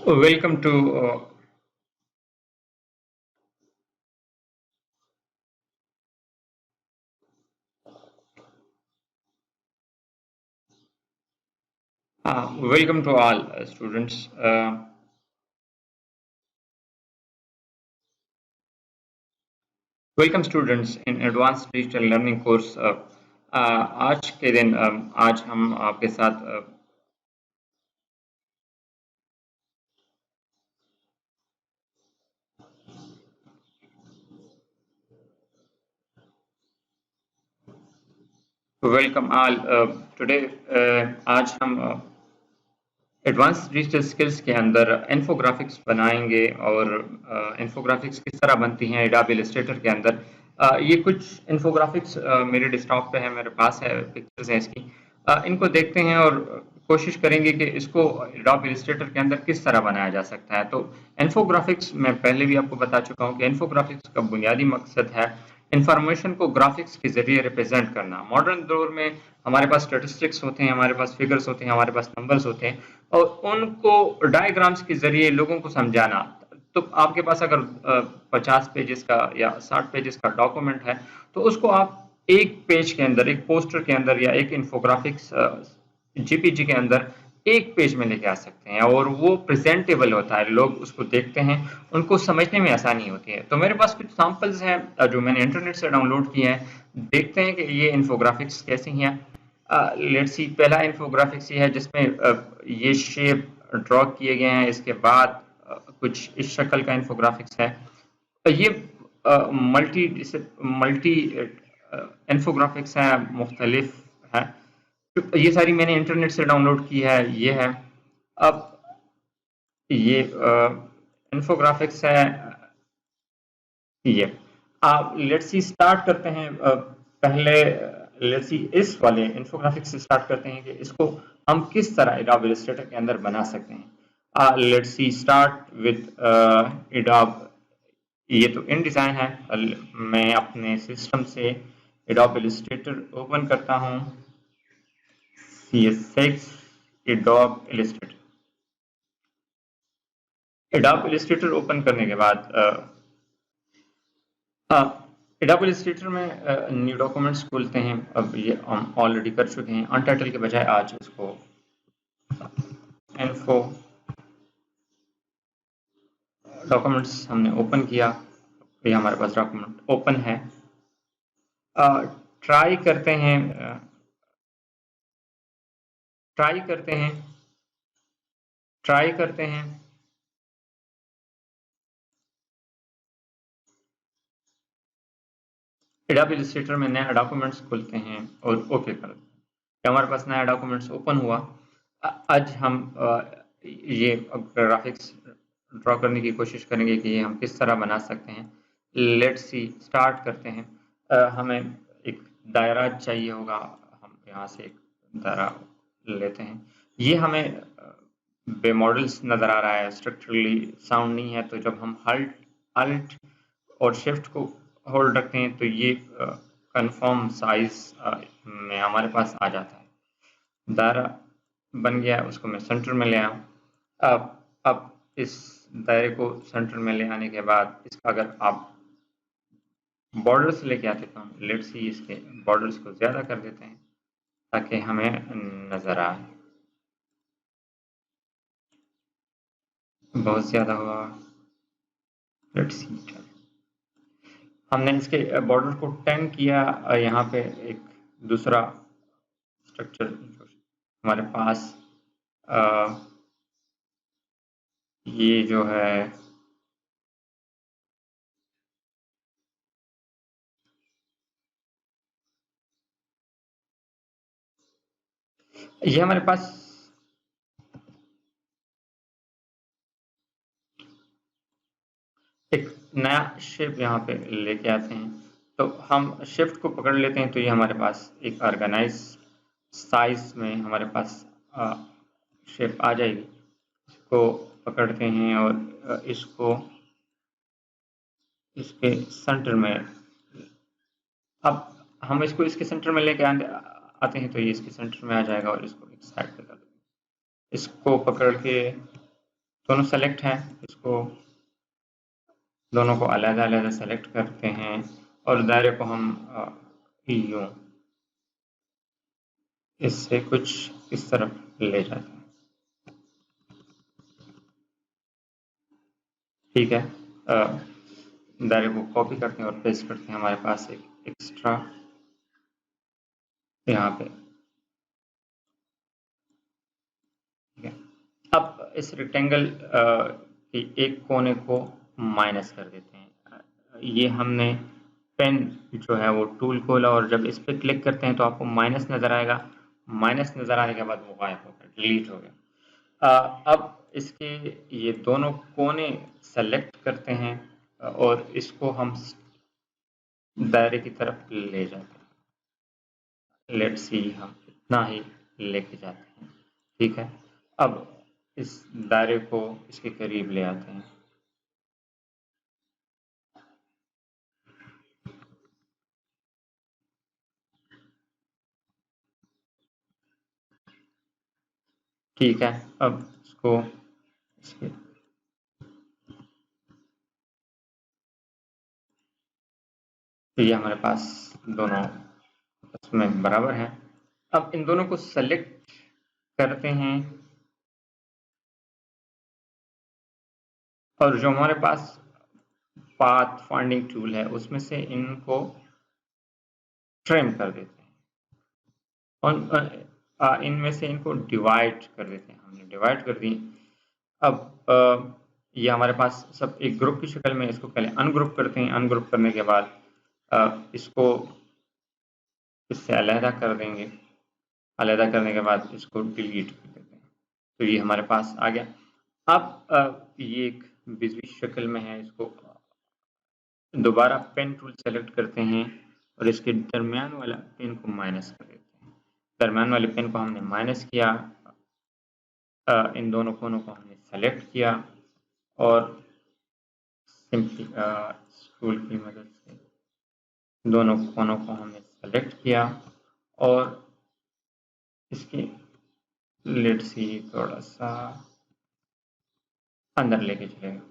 Welcome to welcome to all students. Welcome students in Advanced Digital Learning course. आज के दिन आज हम आपके साथ वेलकम ऑल टुडे आज हम एडवांस डिजिटल स्किल्स के अंदर इन्फोग्राफिक्स बनाएंगे और इन्फोग्राफिक्स किस तरह बनती हैं एडोब इलस्ट्रेटर के अंदर। ये कुछ इन्फोग्राफिक्स मेरे डेस्कटॉप पे है, मेरे पास है, पिक्चर्स हैं इसकी। इनको देखते हैं और कोशिश करेंगे कि इसको एडोब इलस्ट्रेटर के अंदर किस तरह बनाया जा सकता है। तो इन्फोग्राफिक्स मैं पहले भी आपको बता चुका हूँ कि इन्फोग्राफिक्स का बुनियादी मकसद है इंफॉर्मेशन को ग्राफिक्स के जरिए रिप्रेजेंट करना। मॉडर्न दौर में हमारे पास स्टेटिस्टिक्स होते हैं, हमारे पास फिगर्स होते हैं, हमारे पास नंबर्स होते हैं और उनको डायग्राम्स के जरिए लोगों को समझाना। तो आपके पास अगर 50 पेजेस का या 60 पेजेस का डॉक्यूमेंट है तो उसको आप एक पेज के अंदर, एक पोस्टर के अंदर या एक इन्फोग्राफिक्स जीपीजी के अंदर एक पेज में लेके आ सकते हैं और वो प्रेजेंटेबल होता है, लोग उसको देखते हैं, उनको समझने में आसानी होती है। तो मेरे पास कुछ सैंपल्स हैं जो मैंने इंटरनेट से डाउनलोड किए हैं। देखते हैं कि ये इन्फोग्राफिक्स कैसी हैं। लेट्स सी, पहला इन्फोग्राफिक्स ये है जिसमें ये शेप ड्रॉ किए गए हैं। इसके बाद कुछ इस शक्ल का इन्फोग्राफिक्स है। ये मल्टी मल्टी इन्फोग्राफिक्स है, मुख्तलिफ है। तो ये सारी मैंने इंटरनेट से डाउनलोड की है। ये है, अब ये इन्फोग्राफिक्स है ये। आप लेट्स सी स्टार्ट करते हैं। पहले लेट्स सी इस वाले इन्फोग्राफिक्स से स्टार्ट करते हैं कि इसको हम किस तरह एडोब इलस्ट्रेटर के अंदर बना सकते हैं। Let's see start with adobe. ये तो इन डिजाइन है। मैं अपने सिस्टम से एडोब इलस्ट्रेटर ओपन करता हूँ। CS6 adobe Illustrator. Adobe Illustrator open करने के बाद एडोब इलस्ट्रेटर में न्यू डॉक्यूमेंट्स खोलते हैं। अब ये हम ऑलरेडी कर चुके हैं। अनटाइटल के बजाय आज इसको इन्फो डॉक्यूमेंट्स हमने ओपन किया। ये हमारे पास डॉक्यूमेंट ओपन है। ट्राई करते हैं ट्राई करते हैं ट्राई करते हैं एडोब इलस्ट्रेटर में नया डॉक्यूमेंट्स खोलते हैं और ओके कर देते हैं। हमारे पास नया डॉक्यूमेंट्स ओपन हुआ। आज हम ये ग्राफिक्स ड्रॉ करने की कोशिश करेंगे कि ये हम किस तरह बना सकते हैं। लेट्स सी स्टार्ट करते हैं। हमें एक दायरा चाहिए होगा। हम यहाँ से एक दायरा लेते हैं। ये हमें बे मॉडल्स नज़र आ रहा है, स्ट्रक्चरली साउंड नहीं है। तो जब हम अल्ट और शिफ्ट को होल्ड रखते हैं तो ये कंफर्म साइज में हमारे पास आ जाता है। दायरा बन गया, उसको मैं सेंटर में ले आऊँ। अब इस दायरे को सेंटर में ले आने के बाद इसका अगर आप बॉर्डर्स लेके आते तो हम लेट्स सी इसके बॉर्डर्स को ज़्यादा कर देते हैं ताकि हमें नज़र आए। बहुत ज़्यादा हुआ, लेट्स सी। हमने इसके बॉर्डर को 10 किया। यहाँ पे एक दूसरा स्ट्रक्चर हमारे पास ये जो है ये हमारे पास एक नया शेप यहाँ पे लेके आते हैं। तो हम शिफ्ट को पकड़ लेते हैं तो ये हमारे पास एक ऑर्गेनाइज साइज में हमारे पास शेप आ जाएगी। इसको पकड़ते हैं और इसको इसके सेंटर में, अब हम इसको इसके सेंटर में लेके आते हैं तो ये इसके सेंटर में आ जाएगा और इसको एक साइड पे कर देते हैं। इसको पकड़ के दोनों सेलेक्ट हैं, इसको दोनों को अलग अलग सेलेक्ट करते हैं और दायरे को हम यूं इससे कुछ इस तरफ ले जाते हैं। ठीक है, दायरे को कॉपी करते हैं और पेस्ट करते हैं। हमारे पास एक एक्स्ट्रा यहाँ पे, ठीक है। अब इस रेक्टेंगल के एक कोने को माइनस कर देते हैं। ये हमने पेन जो है वो टूल खोला और जब इस पर क्लिक करते हैं तो आपको माइनस नज़र आएगा। माइनस नज़र आने के बाद वो गायब हो गया, डिलीट हो गया। अब इसके ये दोनों कोने सेलेक्ट करते हैं और इसको हम दायरे की तरफ ले जाते हैं। लेट्स सी, हम इतना ही लेके जाते हैं। ठीक है, अब इस दायरे को इसके करीब ले आते हैं। ठीक है, अब इसको इसके तो ये हमारे पास दोनों उसमें बराबर हैं। अब इन दोनों को सेलेक्ट करते हैं और जो हमारे पास पाथ फाइंडिंग टूल है उसमें से इनको ट्रिम कर देते हैं और इनमें से इनको डिवाइड कर देते हैं। हमने डिवाइड कर दी। अब ये हमारे पास सब एक ग्रुप की शक्ल में, इसको पहले अनग्रुप करते हैं। अनग्रुप करने के बाद इसको इससे अलहदा कर देंगे। अलहदा करने के बाद इसको डिलीट कर देते हैं। तो ये हमारे पास आ गया। अब ये एक बिजली शक्ल में है, इसको दोबारा पेन टूल सेलेक्ट करते हैं और इसके दरमियान वाला पेन को माइनस कर देते हैं। दरमियान वाले पेन को हमने माइनस किया, इन दोनों कोनों को हमने सेलेक्ट किया और सिंपली टूल की मदद से दोनों कोनों को हमने सेलेक्ट किया और इसके लेट सी थोड़ा सा अंदर लेके चलेगा।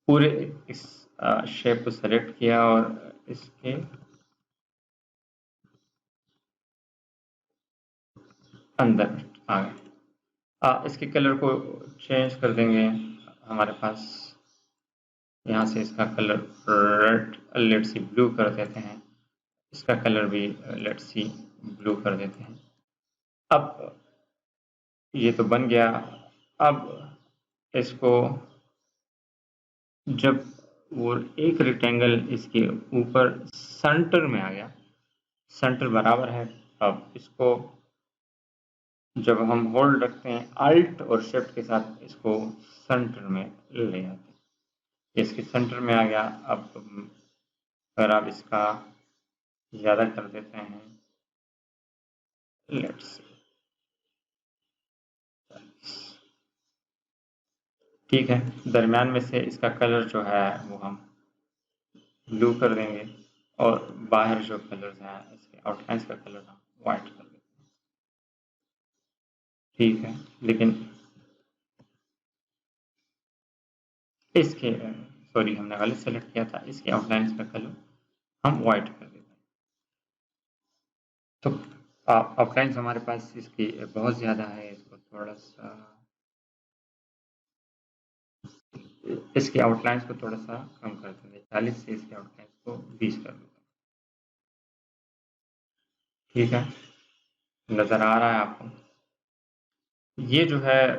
पूरे इस शेप को सेलेक्ट किया और इसके अंदर आ गया। इसके कलर को चेंज कर देंगे। हमारे पास यहाँ से इसका colour red, let see blue कर देते हैं। इसका कलर भी लेट सी ब्लू कर देते हैं। अब ये तो बन गया। अब इसको जब वो एक रेक्टेंगल इसके ऊपर सेंटर में आ गया, सेंटर बराबर है, अब इसको जब हम होल्ड रखते हैं अल्ट और शिफ्ट के साथ इसको सेंटर में ले आते हैं। इसके सेंटर में आ गया। अब अगर आप इसका ज़्यादा कर देते हैं, लेट्स ठीक है, दरमियान में से इसका कलर जो है वो हम ब्लू कर देंगे और बाहर जो कलर है इसके आउटलाइंस का कलर हम वाइट कर देंगे। ठीक है, लेकिन इसके सॉरी, हमने गलत सेलेक्ट किया था। इसके आउटलाइंस का कलर हम वाइट कर देते हैं। तो आउटलाइंस हमारे पास इसकी बहुत ज़्यादा है, इसको थोड़ा सा इसके आउटलाइंस को थोड़ा सा कम कर देंगे। 40 से इसके आउटलाइंस को 20 कर देते हैं। ठीक है, नज़र आ रहा है आपको? ये जो है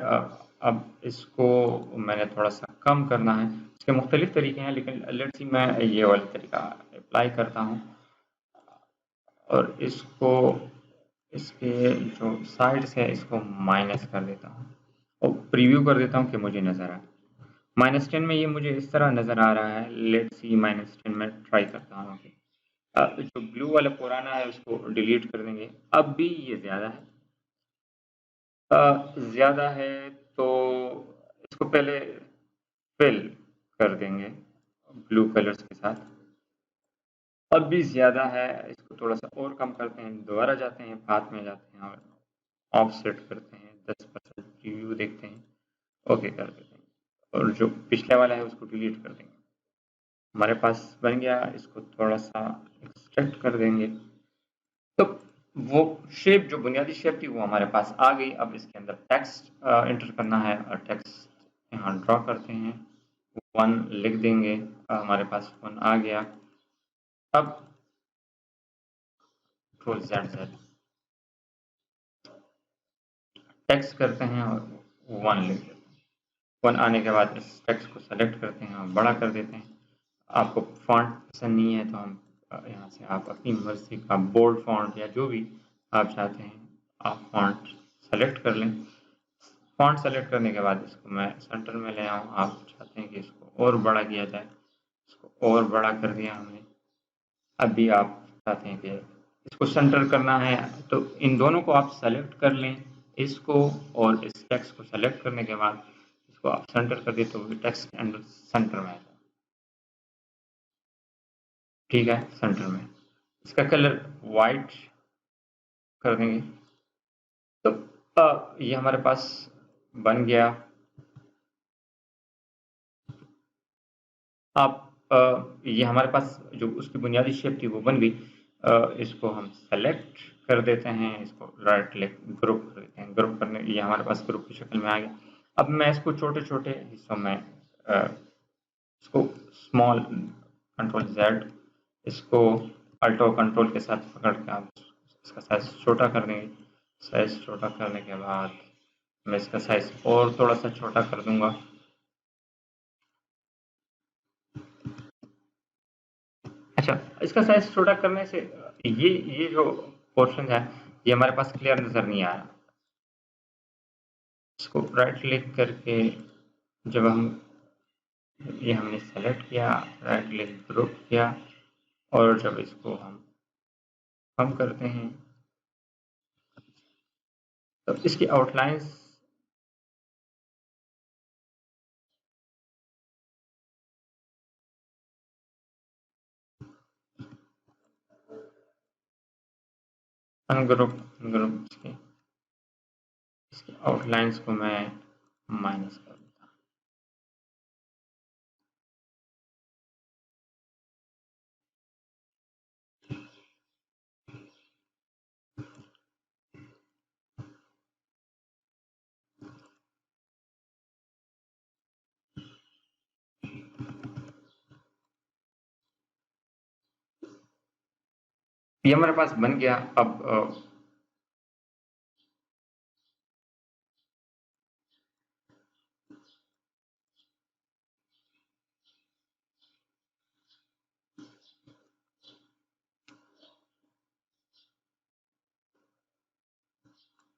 अब इसको मैंने थोड़ा सा कम करना है। इसके मुख्तलिफ तरीके हैं, लेकिन लेट्स सी मैं ये वाला तरीका अप्लाई करता हूँ और इसको इसके जो साइड्स है इसको माइनस कर देता हूँ और प्रीव्यू कर देता हूँ कि मुझे नज़र आए। -10 में ये मुझे इस तरह नज़र आ रहा है। लेट्स सी -10 में ट्राई करता हूँ कि जो ब्लू वाला पुराना है उसको डिलीट कर देंगे। अब भी ये ज़्यादा है तो इसको पहले फिल कर देंगे ब्लू कलर्स के साथ। अब भी ज़्यादा है, इसको थोड़ा सा और कम करते हैं। दोबारा जाते हैं, पाथ में जाते हैं और ऑफसेट करते हैं, 10% प्रीव्यू देखते हैं। ओके कर देते हैं और जो पिछले वाला है उसको डिलीट कर देंगे। हमारे पास बन गया, इसको थोड़ा सा एक्सट्रैक्ट कर देंगे। तो वो शेप, जो बुनियादी शेप थी, वो हमारे पास आ गई। अब इसके अंदर टेक्स्ट एंटर करना है और टेक्स्ट यहाँ ड्रॉ करते हैं, 1 लिख देंगे। हमारे पास 1 आ गया। अब कंट्रोल Z टेक्स्ट करते हैं और 1 लिख देते हैं। 1 आने के बाद इस टेक्स्ट को सेलेक्ट करते हैं और बड़ा कर देते हैं। आपको फॉन्ट पसंद नहीं है तो हम यहाँ से आप अपनी मर्जी का बोल्ड फॉन्ट या जो भी आप चाहते हैं आप फॉन्ट सेलेक्ट कर लें। फॉन्ट सेलेक्ट करने के बाद इसको मैं सेंटर में ले आऊँ। आप चाहते हैं कि इसको और बड़ा किया जाए, इसको और बड़ा कर दिया हमने। अभी आप चाहते हैं कि इसको सेंटर करना है तो इन दोनों को आप सेलेक्ट कर लें, इसको और इस टेक्स्ट को सेलेक्ट करने के बाद इसको आप सेंटर कर दें तो टेक्स्ट के अंदर सेंटर में आ जाए। ठीक है, सेंटर में। इसका कलर वाइट कर देंगे। तो ये हमारे पास बन गया। आप ये हमारे पास जो उसकी बुनियादी शेप थी वो बन गई। इसको हम सेलेक्ट कर देते हैं, इसको राइट क्लिक ग्रुप कर देते हैं। ग्रुप करने, ये हमारे पास ग्रुप की शक्ल में आ गया। अब मैं इसको छोटे छोटे हिस्सों में इसको स्मॉल कंट्रोल Z, इसको अल्टो कंट्रोल के साथ पकड़ के आप इसका साइज छोटा कर देंगे। साइज छोटा करने के बाद मैं इसका साइज और थोड़ा सा छोटा कर दूंगा। अच्छा, इसका साइज छोटा करने से ये जो पोर्शन है ये हमारे पास क्लियर नजर नहीं आ रहा। इसको राइट क्लिक करके जब हम ये हमने सेलेक्ट किया, राइट क्लिक ग्रुप किया और जब इसको हम कम करते हैं तो इसकी आउटलाइंस अनग्रुप इसकी आउटलाइंस को मैं माइनस कर देता हूँ। ये हमारे पास बन गया। अब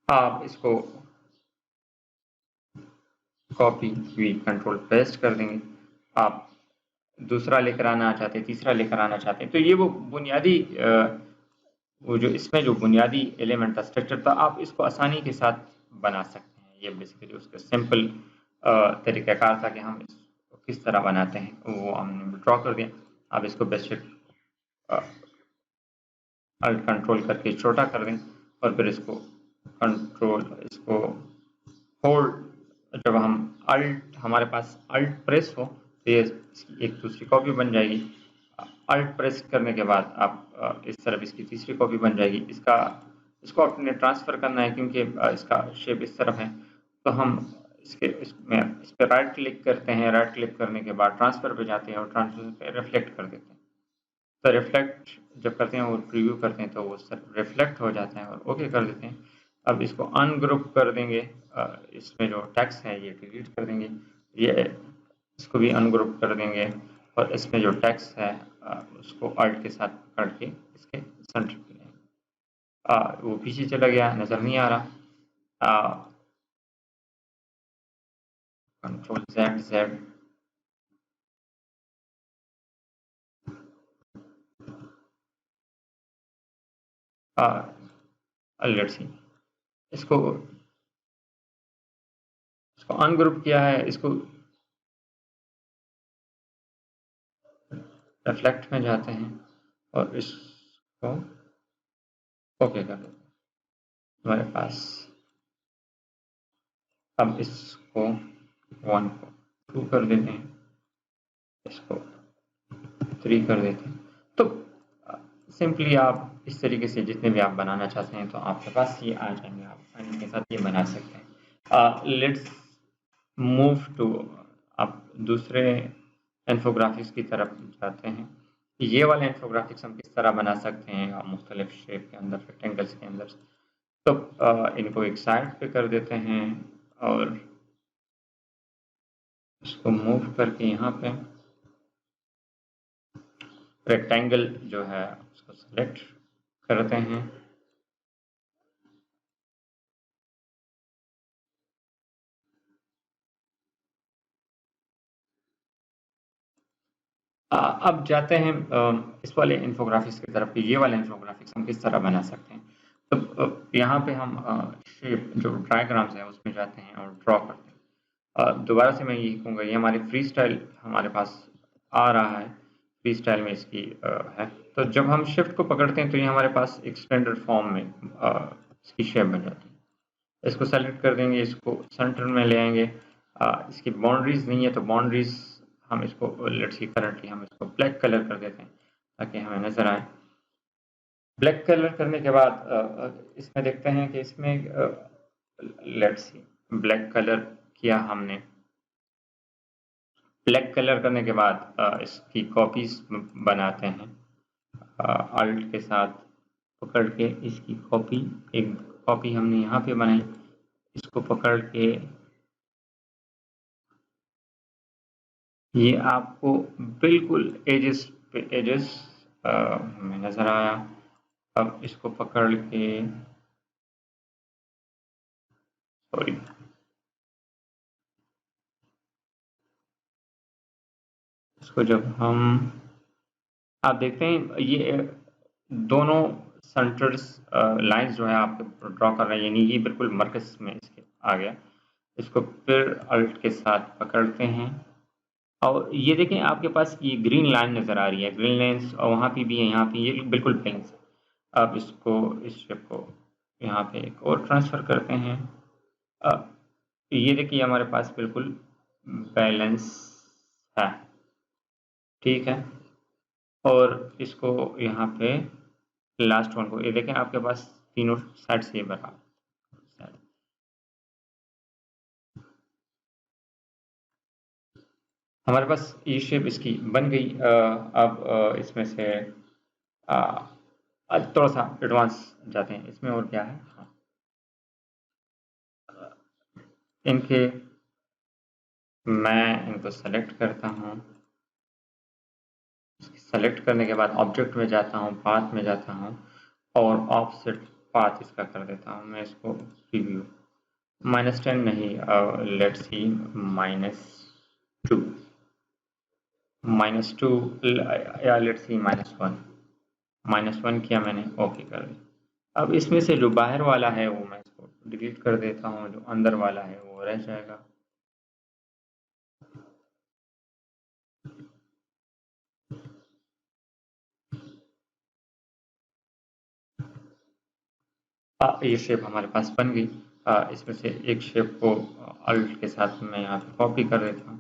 आप इसको कॉपी भी कंट्रोल पेस्ट कर देंगे। आप दूसरा लेकर आना चाहते हैं, तीसरा लेकर आना चाहते हैं, तो ये वो बुनियादी वो जो इसमें जो बुनियादी एलिमेंट था, स्ट्रक्चर था, आप इसको आसानी के साथ बना सकते हैं। ये बेसिकली उसका सिंपल तरीक़ाकार था कि हम इसको किस तरह बनाते हैं, वो हमने ड्रॉ कर दिया। आप इसको बेसिक अल्ट कंट्रोल करके छोटा कर दें और फिर इसको होल्ड, जब हम अल्ट, हमारे पास अल्ट प्रेस हो तो ये एक दूसरी कॉपी बन जाएगी। अल्ट प्रेस करने के बाद आप इस तरफ इसकी तीसरी कॉपी बन जाएगी। इसको अपने ट्रांसफ़र करना है क्योंकि इसका शेप इस तरफ है, तो हम इस पर राइट क्लिक करते हैं। राइट क्लिक करने के बाद ट्रांसफ़र पे जाते हैं और ट्रांसफ़र पे रिफ्लेक्ट कर देते हैं। तो रिफ्लेक्ट जब करते हैं और प्रीव्यू करते हैं तो वो सब रिफ्लेक्ट हो जाता है और ओके कर देते हैं। अब इसको अनग्रुप कर देंगे। इसमें जो टेक्स्ट है ये डिलीट कर देंगे, ये इसको भी अनग्रुप कर देंगे और इसमें जो टेक्स्ट है उसको अल्ट के साथ पकड़ के इसके सेंटर पे लेंगे। वो पीछे चला गया, नज़र नहीं आ रहा। कंट्रोल Z लेट्स सी, इसको अनग्रुप किया है, इसको रिफ्लेक्ट में जाते हैं और इसको ओके कर देते हैं। हमारे पास अब इसको 1 को 2 कर देते हैं, इसको 3 कर देते हैं। तो सिंपली आप इस तरीके से जितने भी आप बनाना चाहते हैं तो आपके पास ये आ जाएंगे, आप इनके साथ ये बना सकते हैं। लेट्स मूव टू, आप दूसरे इन्फोग्राफिक्स की तरफ जाते हैं। ये वाले इन्फोग्राफिक्स हम किस तरह बना सकते हैं मुख्तलिफ शेप के अंदर, रेक्टेंगल्स के अंदर। तो इनको एक साइड पे कर देते हैं और इसको मूव करके यहाँ पे रेक्टेंगल जो है उसको सेलेक्ट करते हैं। अब जाते हैं इस वाले इन्फोग्राफिक्स की तरफ। ये वाले इन्फोग्राफिक्स हम किस तरह बना सकते हैं। तो यहाँ पे हम शेप जो डायग्राम्स है उसमें जाते हैं और ड्रॉ करते हैं। दोबारा से मैं यही कहूँगा, ये हमारे फ्री स्टाइल हमारे पास आ रहा है, फ्री स्टाइल में इसकी है। तो जब हम शिफ्ट को पकड़ते हैं तो ये हमारे पास एक स्टैंडर्ड फॉर्म में इसकी शेप बन जाती है। इसको सेलेक्ट कर देंगे, इसको सेंटर में ले आएंगे। इसकी बाउंड्रीज नहीं है तो बाउंड्रीज हम इसको लेट्स सी करंटली हम इसको ब्लैक कलर कर देते हैं ताकि हमें नजर आए। ब्लैक कलर करने के बाद इसमें देखते हैं कि इसमें लेट्स सी ब्लैक कलर किया हमने। ब्लैक कलर करने के बाद इसकी कॉपीज बनाते हैं। अल्ट के साथ पकड़ के इसकी कॉपी, एक कॉपी हमने यहाँ पे बनाई, इसको पकड़ के ये आपको बिल्कुल एजेस पे एजेस में नजर आया। अब इसको पकड़ के सॉरी इसको जब हम आप देखते हैं ये दोनों सेंटर्स लाइंस जो है आपको ड्रॉ कर रहे हैं, यानी ये बिल्कुल मरकज में इसके आ गया। इसको फिर अल्ट के साथ पकड़ते हैं और ये देखें आपके पास ये ग्रीन लाइन नज़र आ रही है, ग्रीन लाइन्स और वहाँ पे भी है, यहाँ पे ये बिल्कुल प्लेन है। आप इसको इस शेप को यहाँ पे एक और ट्रांसफ़र करते हैं। ये देखिए हमारे पास बिल्कुल बैलेंस है, ठीक है। और इसको यहाँ पे लास्ट वन को ये देखें आपके पास तीनों साइड से बराबर। हमारे पास ये शेप इसकी बन गई। अब इसमें से थोड़ा सा एडवांस जाते हैं इसमें और क्या है। हाँ, इनके मैं इनको सेलेक्ट करता हूँ। सेलेक्ट करने के बाद ऑब्जेक्ट में जाता हूँ, पाथ में जाता हूँ और ऑफसेट पाथ इसका कर देता हूँ मैं इसको प्रीव्यू। -10 नहीं, लेट्स सी -2, -2 या लेट्स सी -1। -1 किया मैंने, ओके कर दिया। अब इसमें से जो बाहर वाला है वो मैं इसको डिलीट कर देता हूँ, जो अंदर वाला है वो रह जाएगा। ये शेप हमारे पास बन गई। इसमें से एक शेप को अल्ट के साथ मैं यहाँ पे कॉपी कर देता हूँ।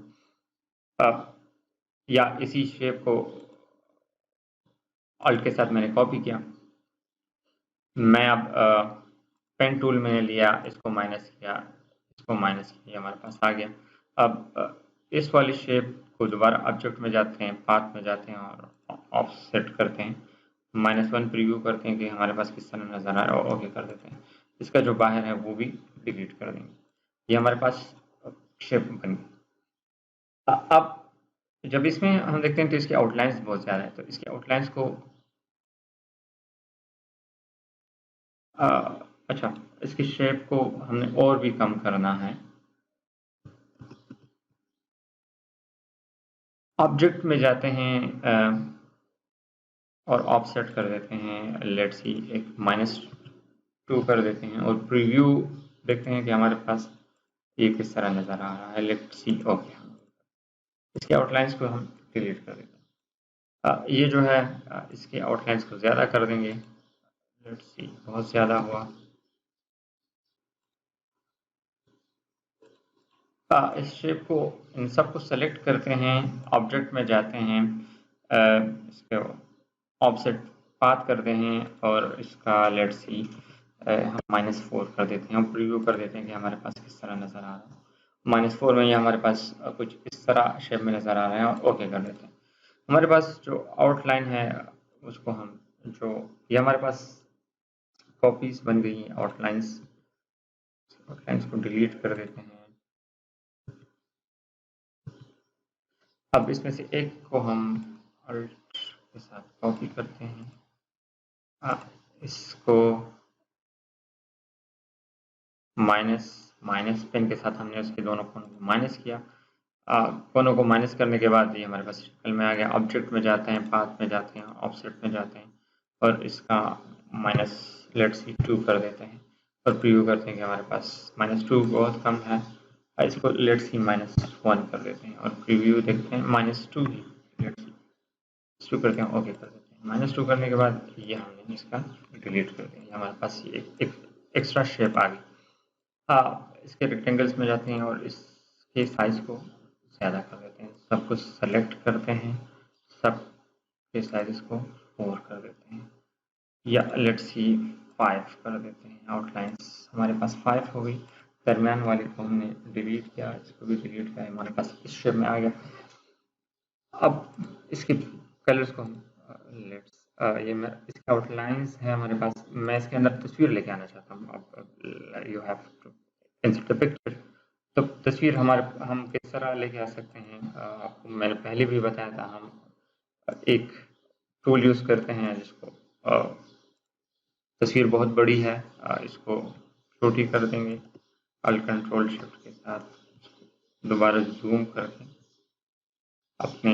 या इसी शेप को अल्ट के साथ मैंने कॉपी किया। मैं अब पेन टूल मैंने लिया, इसको माइनस किया, इसको माइनस किया, हमारे पास आ गया। अब इस वाली शेप को दोबारा ऑब्जेक्ट में जाते हैं, पाथ में जाते हैं और ऑफसेट करते हैं। -1 प्रीव्यू करते हैं कि हमारे पास किस तरह नजर आ रहा है और ओके कर देते हैं। इसका जो बाहर है वो भी डिलीट कर देंगे। ये हमारे पास शेप बन गई। अब जब इसमें हम देखते हैं तो इसकी आउटलाइंस बहुत ज़्यादा है, तो इसकी आउटलाइंस को अच्छा, इसकी शेप को हमने और भी कम करना है। ऑब्जेक्ट में जाते हैं और ऑफसेट कर देते हैं, लेट्स सी एक -2 कर देते हैं और प्रीव्यू देखते हैं कि हमारे पास ये किस तरह नज़र आ रहा है। लेट्स सी ओके, इसके आउटलाइंस को हम डिलीट कर देते हैं। ये जो है इसके आउटलाइंस को ज़्यादा कर देंगे, लेट्स सी बहुत ज़्यादा हुआ। इस शेप को, इन सबको सेलेक्ट करते हैं, ऑब्जेक्ट में जाते हैं, इसको ऑफसेट पाथ करते हैं और इसका लेट्स सी हम -4 कर देते हैं और प्रीव्यू कर देते हैं कि हमारे पास किस तरह नज़र आ रहा है। -4 में ये हमारे पास कुछ इस तरह शेप में नज़र आ रहे हैं और ओके कर देते हैं। हमारे पास जो आउटलाइन है उसको हम जो ये हमारे पास कॉपीज बन गई हैं आउटलाइंस को डिलीट कर देते हैं। अब इसमें से एक को हम अल्ट के साथ कॉपी करते हैं, इसको माइनस पेन के साथ हमने उसके दोनों कोनों को माइनस किया। कोनों को माइनस करने के बाद ये हमारे पास शक्ल में आ गया। ऑब्जेक्ट में जाते हैं, पाथ में जाते हैं, ऑफसेट में जाते हैं और इसका माइनस लेट्स सी 2 कर देते हैं और प्रीव्यू करते हैं कि हमारे पास -2 बहुत कम है, इसको लेट्स सी -1 कर देते हैं और प्रीव्यू देखते हैं -2 ही, लेट्स सी 2 करते हैं, ओके कर देते हैं। -2 करने के बाद ये हमने इसका डिलीट कर दिया, हमारे पास ये एक एक्स्ट्रा शेप आ गई। इसके रेक्टेंगल्स में जाते हैं और इसके साइज को ज़्यादा कर देते हैं, सब कुछ सेलेक्ट करते हैं, सब के साइज को 4 कर देते हैं या लेट्स सी 5 कर देते हैं। आउटलाइंस हमारे पास 5 हो गई। दरमियान वाले को हमने डिलीट किया, इसको भी डिलीट किया, हमारे पास इस शेप में आ गया। अब इसके कलर्स को हम ये मैं इसका आउटलाइंस है हमारे पास, मैं इसके अंदर तस्वीर लेके आना चाहता हूँ। अब you have to insert the picture. तो तस्वीर हम किस तरह लेके आ सकते हैं, आपको मैंने पहले भी बताया था। हम एक टूल यूज़ करते हैं जिसको तस्वीर बहुत बड़ी है, इसको छोटी कर देंगे, अल्ट कंट्रोल शिफ्ट के साथ दोबारा जूम करके अपने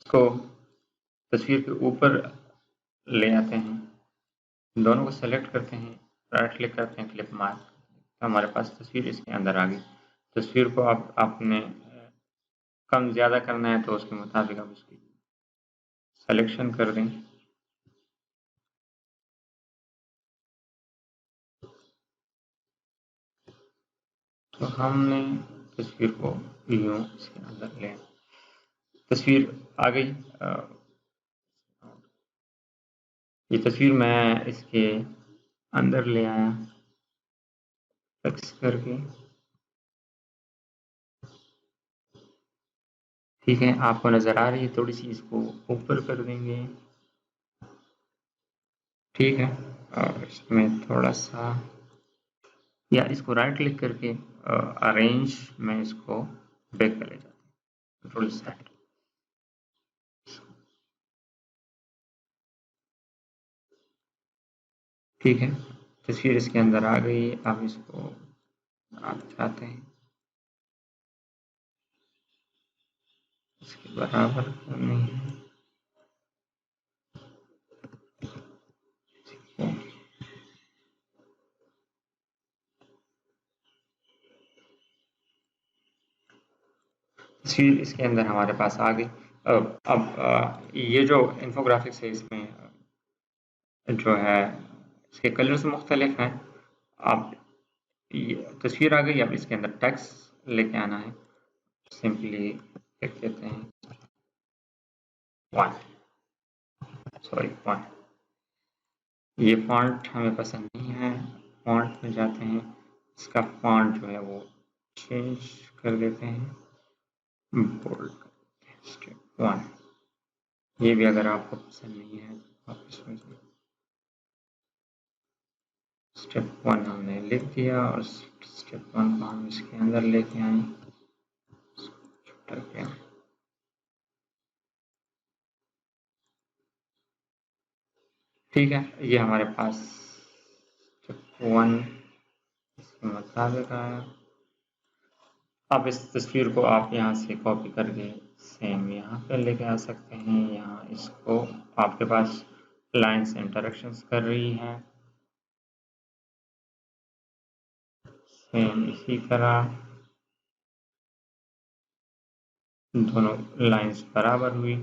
इसको तस्वीर के ऊपर ले आते हैं, दोनों को सेलेक्ट करते हैं, राइट क्लिक करते हैं, क्लिप मार्क, तो हमारे पास तस्वीर इसके अंदर आ गई। तस्वीर को आपने कम ज़्यादा करना है तो उसके मुताबिक आप उसकी सिलेक्शन कर दें। तो हमने तस्वीर को यूँ इसके अंदर ले, तस्वीर आ गई। ये तस्वीर मैं इसके अंदर ले आया फिक्स करके, ठीक है, आपको नज़र आ रही है, थोड़ी सी इसको ऊपर कर देंगे, ठीक है। और इसमें थोड़ा सा या इसको राइट क्लिक करके अरेंज में इसको बैक कर ले जाते हैं, कंट्रोल सेट, ठीक है। तस्वीर इसके अंदर आ गई। अब इसको आप चाहते हैं इसके बराबर करनी है, तस्वीर इसके अंदर हमारे पास आ गई। अब ये जो इन्फोग्राफिक्स है इसमें जो है इसके कलर्स मुख्तलिफ हैं। अब ये तस्वीर आ गई, अब इसके अंदर टेक्स्ट लेके आना है। सिंपली लिख देते हैं 1, सॉरी 1। ये फॉन्ट हमें पसंद नहीं है, फॉन्ट में जाते हैं, इसका फॉन्ट जो है वो चेंज कर देते हैं, बोल्ड कर देते हैं, स्टेप 1। ये भी अगर आपको पसंद नहीं है आप इसमें स्टेप 1 हमने लिख दिया और स्टेप 1 को हम इसके अंदर लेके आए, छोटा किया, ठीक है। ये हमारे पास स्टेप 1 इसके मुताबिक आया। अब इस तस्वीर को आप यहाँ से कॉपी करके सेम यहाँ पे लेके आ सकते हैं। यहाँ इसको आपके पास लाइन्स इंटरेक्शंस कर रही हैं, सेम इसी तरह दोनों लाइन्स बराबर हुई,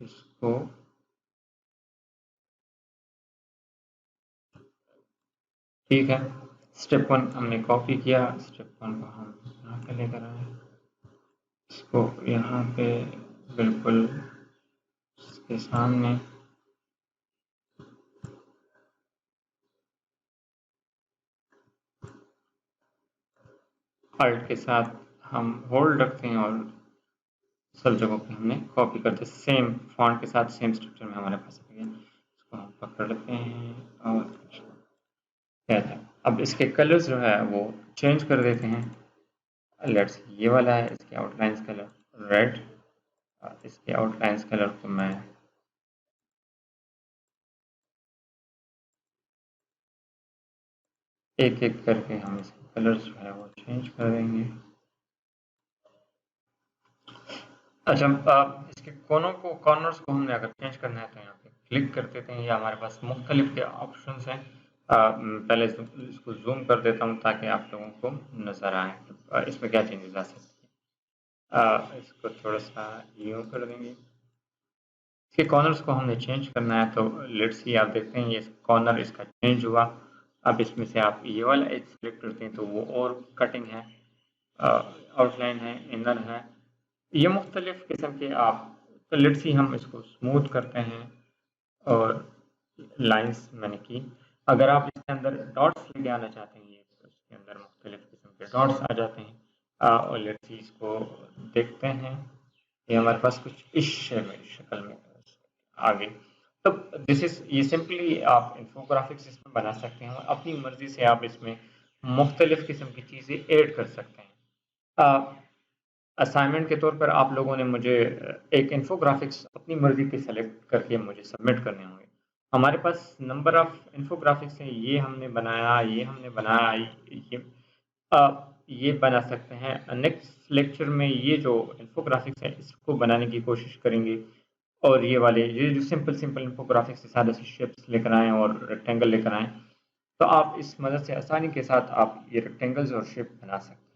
इसको ठीक है, स्टेप 1 हमने कॉपी किया, स्टेप 1 को हम यहाँ पे लेकर आए, इसको यहाँ पे बिल्कुल इसके सामने अल्ट के साथ हम होल्ड रखते हैं और सब जगहों पे हमने कॉपी करते हैं, सेम फॉन्ट के साथ सेम स्ट्रक्चर में हमारे पास आ गया। इसको हम पकड़ते हैं और कहते हैं अब इसके कलर्स जो है वो चेंज कर देते हैं। लेट्स ये वाला है, इसके आउटलाइंस कलर रेड, इसके आउटलाइंस कलर को मैं एक एक करके हम इसके कलर्स जो है वो चेंज कर देंगे। अच्छा, इसके कॉर्नर्स को हमने अगर चेंज करना है तो यहाँ पे क्लिक कर देते हैं, या हमारे पास मुख्तलिफ के ऑप्शंस हैं। पहले इसको जूम कर देता हूँ ताकि आप लोगों को नज़र आए इसमें क्या चेंजेस आ सकती है। इसको थोड़ा सा यूँ कर देंगे। इसके कॉर्नर्स को हमने चेंज करना है तो लेट्स सी, आप देखते हैं ये कॉर्नर इसका चेंज हुआ। अब इसमें से आप ये वाला एज सेलेक्ट करते हैं तो वो और कटिंग है, आउटलाइन है, इनर है, ये मुख्तलिफ किस्म के आप। तो लेट्स सी हम इसको स्मूथ करते हैं और लाइंस मैंने की। अगर आप इसके अंदर डॉट्स लेके आना चाहते हैं, ये तो इसके अंदर मुख्तलिफ किस्म के डॉट्स आ जाते हैं। और लेट्स सी इसको देखते हैं, ये हमारे पास कुछ इस शक्ल में आ गई। तो ये सिंपली आप इन्फोग्राफिक्स इसमें बना सकते हैं और अपनी मर्जी से आप इसमें मुख्तलिफ किस्म की चीज़ें ऐड कर सकते हैं। असाइनमेंट के तौर पर आप लोगों ने मुझे एक इन्फोग्राफिक्स अपनी मर्जी के सेलेक्ट करके मुझे सबमिट करने होंगे। हमारे पास नंबर ऑफ इन्फोग्राफिक्स हैं, ये हमने बनाया, ये बना सकते हैं। नेक्स्ट लेक्चर में ये जो इन्फोग्राफिक्स है इसको बनाने की कोशिश करेंगे, और ये जो सिंपल इन्फोग्राफिक्स है, सादा सी शेप्स लेकर आएँ और रेक्टेंगल लेकर आएँ, तो आप इस मदद से आसानी के साथ आप ये रेक्टेंगल्स और शेप बना सकते हैं।